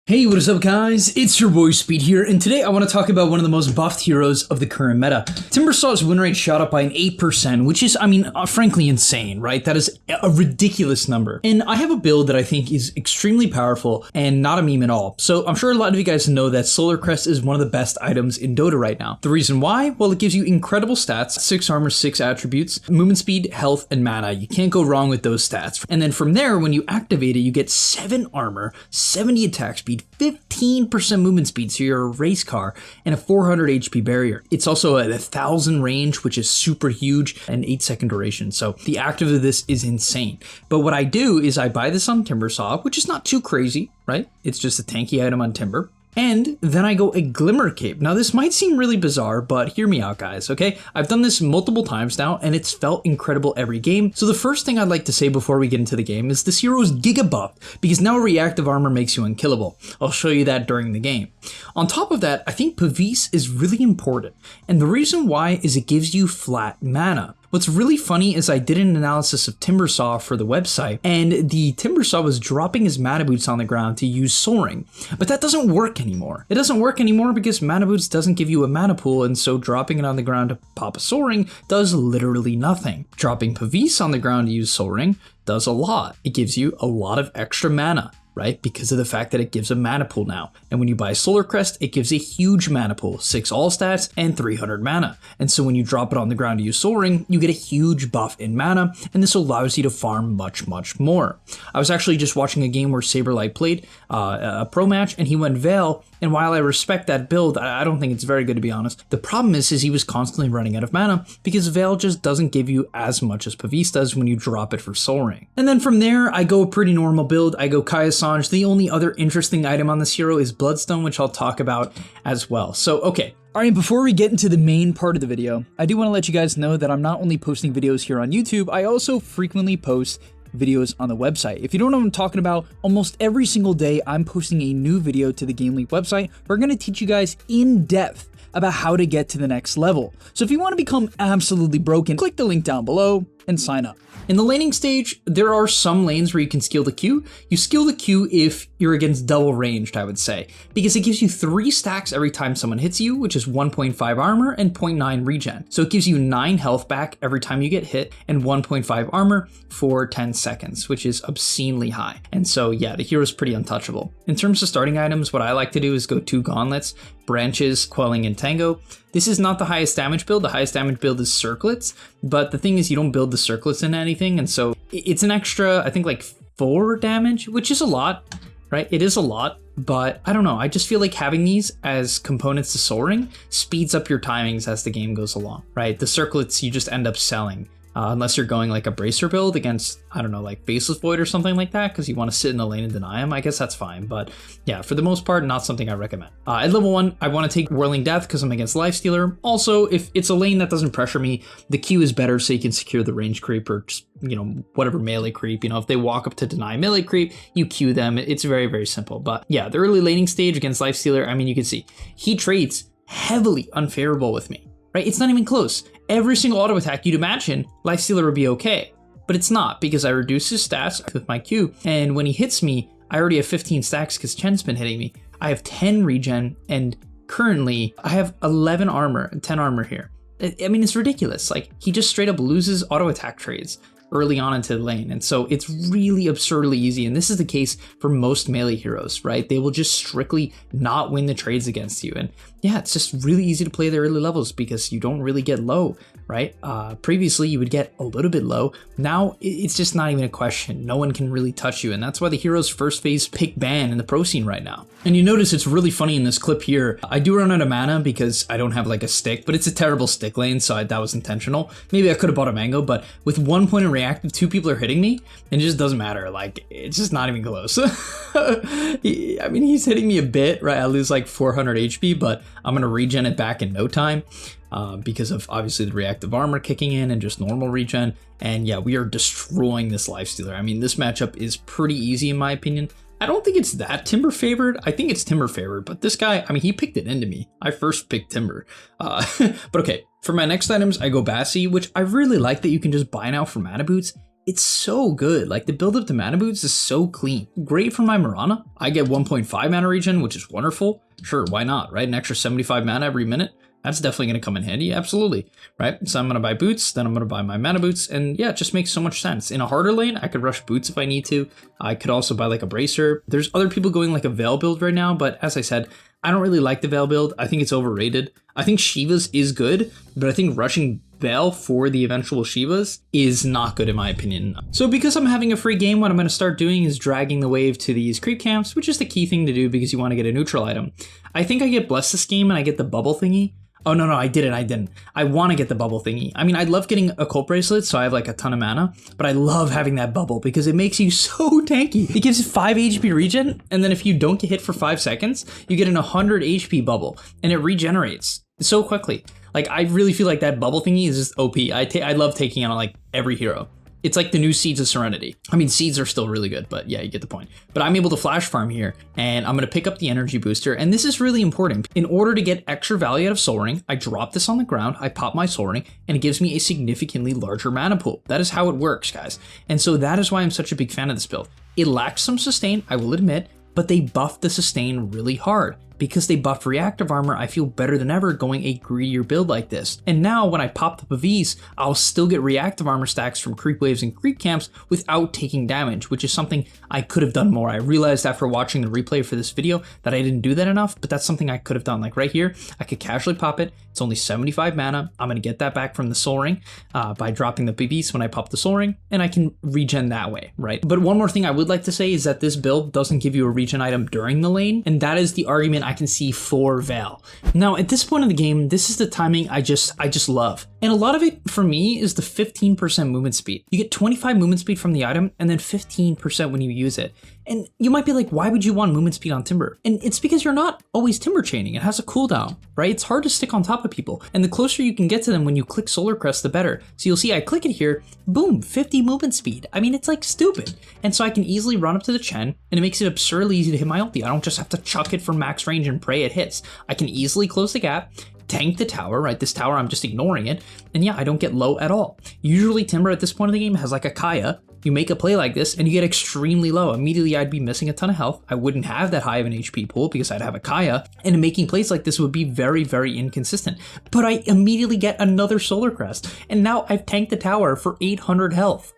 Hey, what is up guys? It's your boy Speed here, and today I want to talk about one of the most buffed heroes of the current meta. Timbersaw's win rate shot up by an 8%, which is, frankly insane, right? That is a ridiculous number. And I have a build that I think is extremely powerful and not a meme at all. So I'm sure a lot of you guys know that Solar Crest is one of the best items in Dota right now. The reason why? Well, it gives you incredible stats, 6 armor, 6 attributes, movement speed, health, and mana. You can't go wrong with those stats. And then from there, when you activate it, you get 7 armor, 70 attack speed, 15% movement speed, so you're a race car, and a 400 HP barrier. It's also at 1,000 range, which is super huge, and 8-second duration. So the active of this is insane. But what I do is I buy this on Timbersaw, which is not too crazy, right? It's just a tanky item on Timber. And then I go a Glimmer Cape. Now this might seem really bizarre, but hear me out guys, okay? I've done this multiple times now and it's felt incredible every game. So the first thing I'd like to say before we get into the game is this hero is giga buffed because now reactive armor makes you unkillable. I'll show you that during the game. On top of that, I think Pavis is really important. And the reason why is it gives you flat mana. What's really funny is I did an analysis of Timbersaw for the website, and the Timbersaw was dropping his mana boots on the ground to use soaring, but that doesn't work anymore. It doesn't work anymore because mana boots doesn't give you a mana pool, and so dropping it on the ground to pop a soaring does literally nothing. Dropping Pavis on the ground to use soaring does a lot. It gives you a lot of extra mana, right? Because of the fact that it gives a mana pool now. And when you buy Solar Crest, it gives a huge mana pool, 6 all stats and 300 mana. And so when you drop it on the ground to use Soaring, you get a huge buff in mana, and this allows you to farm much more. I was actually just watching a game where Saberlight played a pro match, and he went Veil, and while I respect that build, I don't think it's very good to be honest. The problem is he was constantly running out of mana because Veil just doesn't give you as much as Pavis does when you drop it for Soaring. And then from there, I go a pretty normal build. I go Kaiasange. The only other interesting item on this hero is Bloodstone, which I'll talk about as well. So, okay. Alright, before we get into the main part of the video, I do want to let you guys know that I'm not only posting videos here on YouTube, I also frequently post videos on the website. If you don't know what I'm talking about, almost every single day I'm posting a new video to the Game Leap website. We're going to teach you guys in depth about how to get to the next level. So if you want to become absolutely broken, click the link down below and sign up. In the laning stage, there are some lanes where you can skill the Q. You skill the Q if you're against double ranged, I would say, because it gives you 3 stacks every time someone hits you, which is 1.5 armor and 0.9 regen. So it gives you 9 health back every time you get hit and 1.5 armor for 10 seconds, which is obscenely high. And so yeah, the hero's pretty untouchable. In terms of starting items, what I like to do is go 2 gauntlets, branches, quelling, and tango. This is not the highest damage build. The highest damage build is circlets, but the thing is you don't build the circlets into anything, and so it's an extra, I think like 4 damage, which is a lot, right? It is a lot, but I don't know. I just feel like having these as components to soaring speeds up your timings as the game goes along, right? The circlets you just end up selling. Unless you're going like a bracer build against, I don't know, like Faceless Void or something like that, because you want to sit in the lane and deny him, I guess that's fine. But yeah, for the most part, not something I recommend. At level 1, I want to take Whirling Death because I'm against Lifestealer. Also, if it's a lane that doesn't pressure me, the Q is better so you can secure the range creep or just, you know, whatever melee creep. You know, if they walk up to deny melee creep, you Q them. It's very simple. But yeah, the early laning stage against Lifestealer, I mean, you can see he trades heavily unfavorable with me. Right? It's not even close. Every single auto attack you'd imagine, Lifestealer would be okay. But it's not, because I reduce his stats with my Q, and when he hits me, I already have 15 stacks because Chen's been hitting me. I have 10 regen, and currently I have 11 armor, 10 armor here. I mean, it's ridiculous. Like, he just straight up loses auto attack trades early on into the lane, and so it's really absurdly easy, and this is the case for most melee heroes, right? They will just strictly not win the trades against you, and yeah, it's just really easy to play the early levels because you don't really get low, right? Previously you would get a little bit low. Now it's just not even a question. No one can really touch you, and that's why the hero's first phase pick ban in the pro scene right now. And you notice it's really funny in this clip here. I do run out of mana because I don't have like a stick, but it's a terrible stick lane, so that was intentional. Maybe I could have bought a mango, but with 1 point in reactive, 2 people are hitting me, and it just doesn't matter. Like, it's just not even close. I mean, he's hitting me a bit, right? I lose like 400 HP, but I'm gonna regen it back in no time because of obviously the reactive armor kicking in and just normal regen. And yeah, we are destroying this Lifestealer. I mean, this matchup is pretty easy in my opinion. I don't think it's that Timber favored. I think it's Timber favored, but this guy, I mean, he picked it into me. I first picked Timber. But okay, for my next items, I go Bassi, which I really like that you can just buy now for mana boots it's so good. Like the build up to mana boots is so clean. Great for my Mirana. I get 1.5 mana regen, which is wonderful. Sure, why not, right? An extra 75 mana every minute. That's definitely going to come in handy, absolutely, right? So I'm going to buy boots, then I'm going to buy my mana boots, and yeah, it just makes so much sense. In a harder lane, I could rush boots if I need to. I could also buy like a bracer. There's other people going like a Veil build right now, but as I said, I don't really like the Veil build. I think it's overrated. I think Shiva's is good, but I think rushing Veil for the eventual Shivas is not good in my opinion. So because I'm having a free game, what I'm going to start doing is dragging the wave to these creep camps, which is the key thing to do because you want to get a neutral item. I think I get blessed this game and I get the bubble thingy. Oh, no, I didn't. I want to get the bubble thingy. I mean, I love getting a cult bracelet, so I have like a ton of mana, but I love having that bubble because it makes you so tanky. It gives 5 HP regen, and then if you don't get hit for 5 seconds, you get an 100 HP bubble, and it regenerates so quickly. Like, I really feel like that bubble thingy is just OP. I love taking it on like every hero. It's like the new Seeds of Serenity. I mean, Seeds are still really good, but yeah, you get the point. But I'm able to flash farm here, and I'm going to pick up the energy booster, and this is really important. In order to get extra value out of Soul Ring, I drop this on the ground, I pop my Soul Ring, and it gives me a significantly larger mana pool. That is how it works, guys. And so that is why I'm such a big fan of this build. It lacks some sustain, I will admit, but they buffed the sustain really hard. Because they buffed reactive armor, I feel better than ever going a greedier build like this. And now when I pop the Pavese, I'll still get reactive armor stacks from creep waves and creep camps without taking damage, which is something I could have done more. I realized after watching the replay for this video that I didn't do that enough, but that's something I could have done. Like right here, I could casually pop it. It's only 75 mana. I'm going to get that back from the Soul Ring by dropping the Pavese when I pop the Soul Ring, and I can regen that way, right? But one more thing I would like to say is that this build doesn't give you a regen item during the lane, and that is the argument I can see for Veil. Now, at this point in the game, this is the timing I just love. And a lot of it for me is the 15% movement speed. You get 25 movement speed from the item and then 15% when you use it. And you might be like, why would you want movement speed on Timber? And it's because you're not always Timber chaining. It has a cooldown, right? It's hard to stick on top of people. And the closer you can get to them when you click Solar Crest, the better. So you'll see I click it here, boom, 50 movement speed. I mean, it's like stupid. And so I can easily run up to the Chen, and it makes it absurdly easy to hit my ulti. I don't just have to chuck it from max range and pray it hits. I can easily close the gap, tank the tower, right? This tower, I'm just ignoring it. And yeah, I don't get low at all. Usually Timber at this point of the game has like a Kaya. You make a play like this and you get extremely low. Immediately I'd be missing a ton of health. I wouldn't have that high of an HP pool because I'd have a Kaya, and making plays like this would be very, very inconsistent. But I immediately get another Solar Crest, and now I've tanked the tower for 800 health.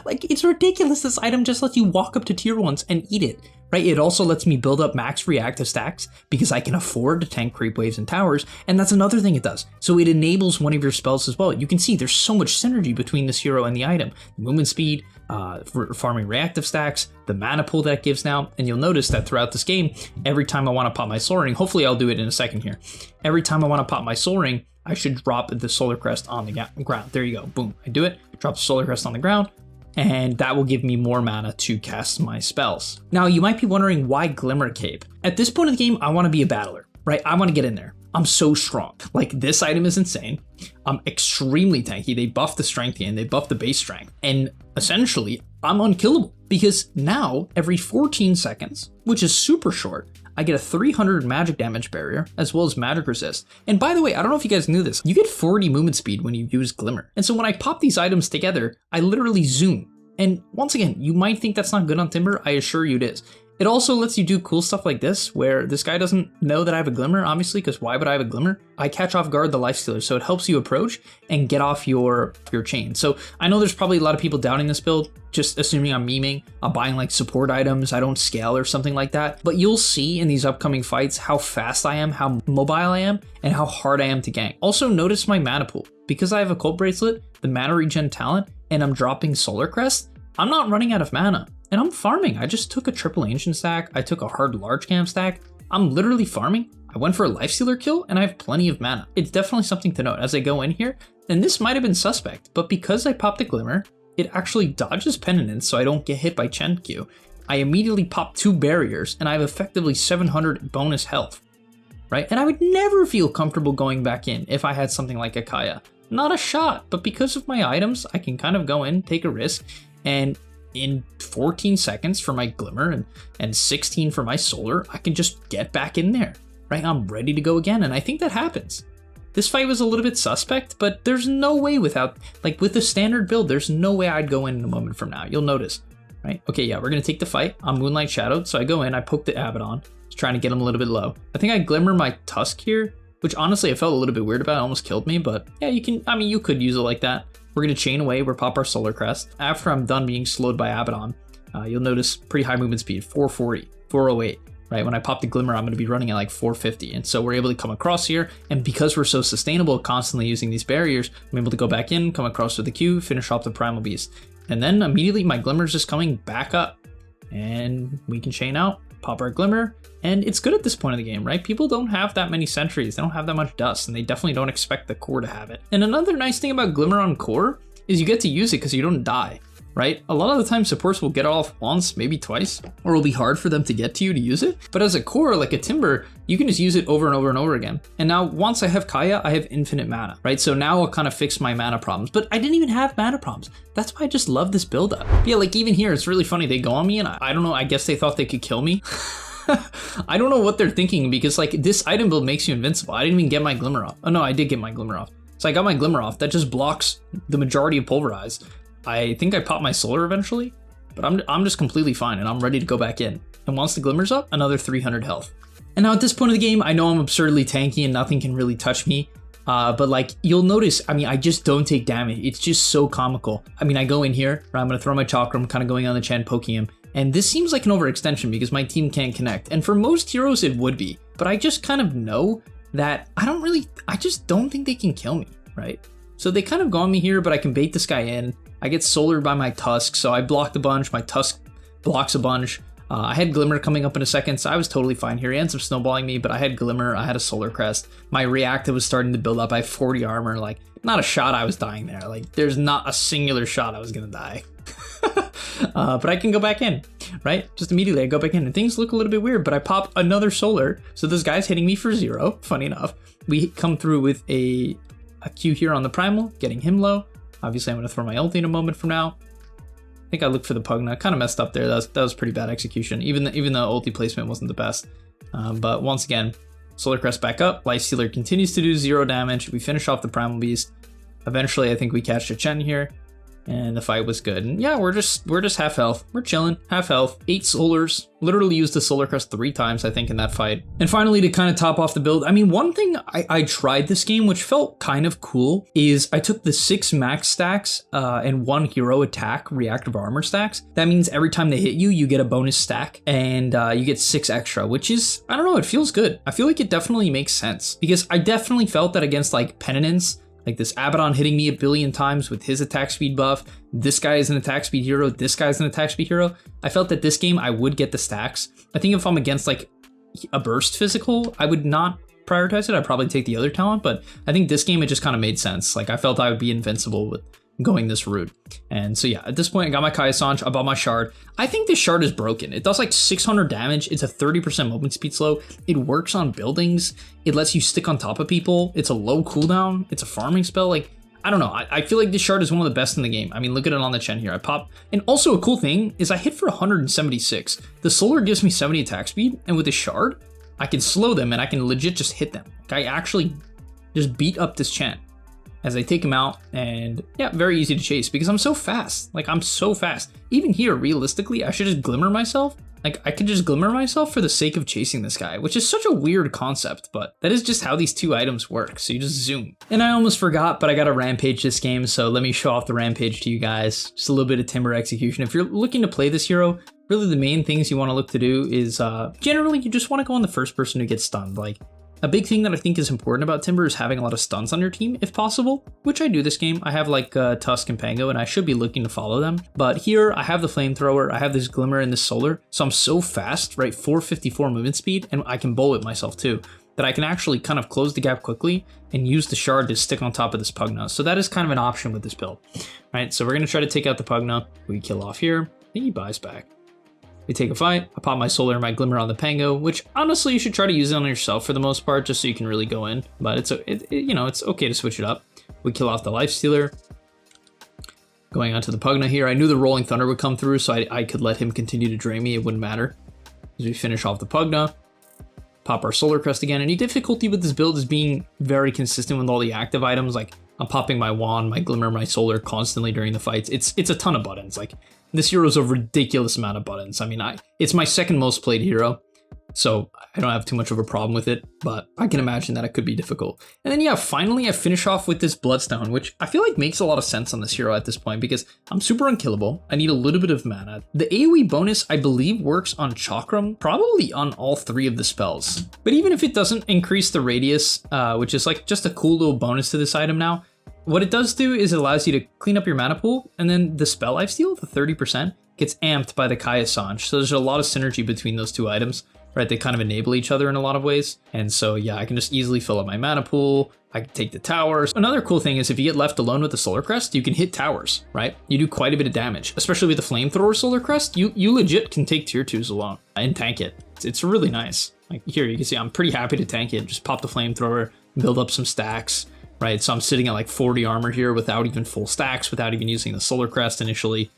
Like, it's ridiculous. This item just lets you walk up to tier 1s and eat it, right? It also lets me build up max reactive stacks because I can afford to tank creep waves and towers, and that's another thing it does. So it enables one of your spells as well. You can see there's so much synergy between this hero and the item. Movement speed, farming reactive stacks, the mana pool that it gives now, and you'll notice that throughout this game, every time I want to pop my Soul Ring, hopefully I'll do it in a second here, every time I want to pop my Soul Ring, I should drop the Solar Crest on the ground. There you go, boom, I do it, drop the Solar Crest on the ground, and that will give me more mana to cast my spells. Now, you might be wondering why Glimmer Cape. At this point of the game, I want to be a battler, right? I want to get in there. I'm so strong. Like, this item is insane. I'm extremely tanky. They buffed the strength and they buffed the base strength. And essentially, I'm unkillable because now every 14 seconds, which is super short, I get a 300 magic damage barrier as well as magic resist. And by the way, I don't know if you guys knew this, you get 40 movement speed when you use Glimmer. And so when I pop these items together, I literally zoom. And once again, you might think that's not good on Timber. I assure you it is. It also lets you do cool stuff like this, where this guy doesn't know that I have a Glimmer, obviously, because why would I have a Glimmer? I catch off guard the Lifestealer, so it helps you approach and get off your chain. So I know there's probably a lot of people doubting this build, just assuming I'm memeing, I'm buying like support items, I don't scale or something like that. But you'll see in these upcoming fights how fast I am, how mobile I am, and how hard I am to gank. Also notice my mana pool. Because I have a Cult Bracelet, the mana regen talent, and I'm dropping Solar Crest, I'm not running out of mana. And I'm farming. I just took a triple ancient stack. I took a hard large camp stack. I'm literally farming. I went for a Lifestealer kill and I have plenty of mana. It's definitely something to note as I go in here. And this might have been suspect, but because I popped a Glimmer, it actually dodges Penitence so I don't get hit by Chen Q. I immediately pop 2 barriers and I have effectively 700 bonus health, right? And I would never feel comfortable going back in if I had something like a Kaya. Not a shot, but because of my items, I can kind of go in, take a risk, and in 14 seconds for my Glimmer and 16 for my Solar, I can just get back in there, right? I'm ready to go again, and I think that happens. This fight was a little bit suspect, but there's no way without, like with the standard build, there's no way I'd go in a moment from now. You'll notice, right? Okay, yeah, we're gonna take the fight. I'm Moonlight Shadowed, so I go in, I poke the Abaddon, just trying to get him a little bit low. I think I Glimmer my Tusk here, which honestly I felt a little bit weird about. It almost killed me, but yeah, you could use it like that. We're gonna chain away, we're pop our Solar Crest. After I'm done being slowed by Abaddon, you'll notice pretty high movement speed, 440, 408. Right, when I pop the Glimmer, I'm going to be running at like 450. And so we're able to come across here. And because we're so sustainable, constantly using these barriers, I'm able to go back in, come across with the Q, finish off the Primal Beast. And then immediately my Glimmer's just coming back up. And we can chain out, pop our Glimmer. And it's good at this point of the game, right? People don't have that many sentries. They don't have that much dust. And they definitely don't expect the core to have it. And another nice thing about Glimmer on core is you get to use it because you don't die. Right? A lot of the time supports will get off once, maybe twice, or it'll be hard for them to get to you to use it. But as a core, like a Timber, you can just use it over and over and over again. And now once I have Kaya, I have infinite mana, right? So now I'll kind of fix my mana problems, but I didn't even have mana problems. That's why I just love this build up. Yeah, like even here, it's really funny. They go on me and I don't know, I guess they thought they could kill me. I don't know what they're thinking because like this item build makes you invincible. I didn't even get my Glimmer off. Oh no, I did get my Glimmer off. So I got my Glimmer off. That just blocks the majority of Pulverize. I think I pop my Solar eventually, but I'm just completely fine and I'm ready to go back in. And once the Glimmer's up, another 300 health. And now at this point of the game, I know I'm absurdly tanky and nothing can really touch me. But like you'll notice, I mean, I just don't take damage. It's just so comical. I mean, I go in here, I'm gonna throw my Chakram, kind of going on the Chen, poking him. And this seems like an overextension because my team can't connect. And for most heroes, it would be. But I just kind of know that I just don't think they can kill me, right? So they kind of go on me here, but I can bait this guy in. I get solared by my Tusk, so I blocked a bunch. My Tusk blocks a bunch. I had Glimmer coming up in a second, so I was totally fine here. He ends up snowballing me, but I had Glimmer. I had a Solar Crest. My Reactive was starting to build up. I have 40 armor. Like, not a shot I was dying there. Like, there's not a singular shot I was going to die. But I can go back in, right? Just immediately I go back in, and things look a little bit weird, but I pop another Solar. So this guy's hitting me for 0, funny enough. We come through with a Q here on the Primal, getting him low. Obviously, I'm going to throw my ulti in a moment from now. I think I looked for the Pugna. Kind of messed up there. That was pretty bad execution. Even the ulti placement wasn't the best. But once again, Solar Crest back up. Lifestealer continues to do 0 damage. We finish off the Primal Beast. Eventually, I think we catch a Chen here. And the fight was good. And yeah, we're just half health. We're chilling, half health, 8 solars. Literally used the Solar Crest 3 times, I think, in that fight. And finally, to kind of top off the build, I mean, one thing I tried this game, which felt kind of cool, is I took the 6 max stacks and 1 hero attack reactive armor stacks. That means every time they hit you, you get a bonus stack, and you get 6 extra, which is, I don't know, it feels good. I feel like it definitely makes sense, because I definitely felt that against like Penitence, like this Abaddon hitting me a billion times with his attack speed buff. This guy is an attack speed hero. This guy's an attack speed hero. I felt that this game I would get the stacks. I think if I'm against like a burst physical, I would not prioritize it. I'd probably take the other talent, but I think this game, it just kind of made sense. Like I felt I would be invincible with going this route. And so yeah, at this point I got my Kaya Sanch, I bought my shard. I think this shard is broken. It does like 600 damage. It's a 30% movement speed slow. It works on buildings. It lets you stick on top of people. It's a low cooldown. It's a farming spell. Like, I don't know. I feel like this shard is one of the best in the game. I mean, look at it on the Chen here. I pop. And also a cool thing is I hit for 176. The Solar gives me 70 attack speed. And with the shard, I can slow them and I can legit just hit them. Like, I actually just beat up this Chen as I take him out, and yeah, very easy to chase because I'm so fast. Like, I'm so fast. Even here, realistically, I should just Glimmer myself. Like, I could just Glimmer myself for the sake of chasing this guy, which is such a weird concept, but that is just how these 2 items work. So you just zoom. And I almost forgot, but I got a Rampage this game, so let me show off the Rampage to you guys. Just a little bit of Timber execution. If you're looking to play this hero, really the main things you want to look to do is, generally, you just want to go on the first person who gets stunned. Like, a big thing that I think is important about Timber is having a lot of stuns on your team, if possible, which I do this game. I have like Tusk and Pango, and I should be looking to follow them. But here, I have the Flamethrower, I have this Glimmer and this Solar, so I'm so fast, right? 454 movement speed, and I can bowl it myself too, that I can actually kind of close the gap quickly and use the shard to stick on top of this Pugna. So that is kind of an option with this build, right? So we're going to try to take out the Pugna. We kill off here, and he buys back. We take a fight, I pop my Solar and my Glimmer on the Pango, which honestly you should try to use it on yourself for the most part, just so you can really go in, but it's okay to switch it up. We kill off the Lifestealer. Going on to the Pugna here, I knew the Rolling Thunder would come through, so I could let him continue to drain me, it wouldn't matter. As we finish off the Pugna, pop our Solar Crest again. Any difficulty with this build is being very consistent with all the active items. Like, I'm popping my Wand, my Glimmer, my Solar constantly during the fights. It's a ton of buttons. Like, this hero's a ridiculous amount of buttons. I mean, it's my second most played hero, so I don't have too much of a problem with it, but I can imagine that it could be difficult. And then yeah, finally I finish off with this Bloodstone, which I feel like makes a lot of sense on this hero at this point because I'm super unkillable. I need a little bit of mana. The AoE bonus, I believe, works on Chakram, probably on all 3 of the spells. But even if it doesn't increase the radius, which is like just a cool little bonus to this item now, what it does do is it allows you to clean up your mana pool, and then the spell lifesteal, the 30%, gets amped by the Kaya Sanj. So there's a lot of synergy between those 2 items. Right, they kind of enable each other in a lot of ways. And so yeah, I can just easily fill up my mana pool. I can take the towers. Another cool thing is if you get left alone with the Solar Crest, you can hit towers, right? You do quite a bit of damage, especially with the Flamethrower Solar Crest. You legit can take tier 2s alone and tank it. It's really nice. Like here, you can see I'm pretty happy to tank it. Just pop the Flamethrower, build up some stacks, right? So I'm sitting at like 40 armor here without even full stacks, without even using the Solar Crest initially.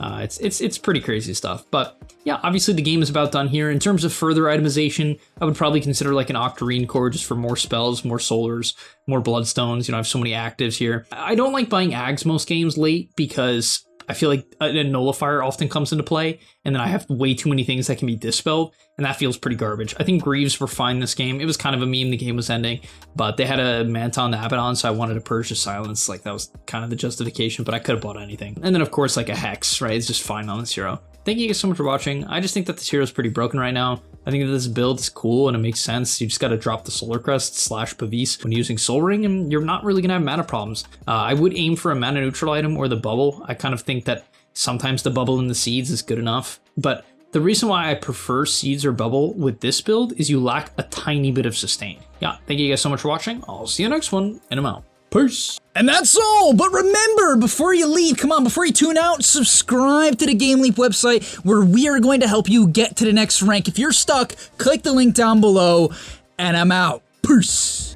It's pretty crazy stuff, but yeah, obviously the game is about done here. In terms of further itemization, I would probably consider like an Octarine core just for more spells, more Solars, more Bloodstones. You know, I have so many actives here. I don't like buying Ags most games late because I feel like a Nullifier often comes into play, and then I have way too many things that can be dispelled, and that feels pretty garbage. I think Greaves were fine this game. It was kind of a meme, the game was ending, but they had a Manta on the Abaddon, so I wanted to purge the Silence. Like, that was kind of the justification, but I could have bought anything. And then, of course, like a Hex, right? It's just fine on this hero. Thank you guys so much for watching. I just think that this hero is pretty broken right now. I think that this build is cool and it makes sense. You just got to drop the Solar Crest / Pavis when using Soul Ring, and you're not really going to have mana problems. I would aim for a mana neutral item or the bubble. I kind of think that sometimes the bubble and the seeds is good enough, but the reason why I prefer seeds or bubble with this build is you lack a tiny bit of sustain. Yeah, thank you guys so much for watching. I'll see you next one, and I'm out. Peace. And that's all, but remember, before you leave, come on, before you tune out, subscribe to the Game Leap website where we are going to help you get to the next rank. If you're stuck, click the link down below, and I'm out. Peace.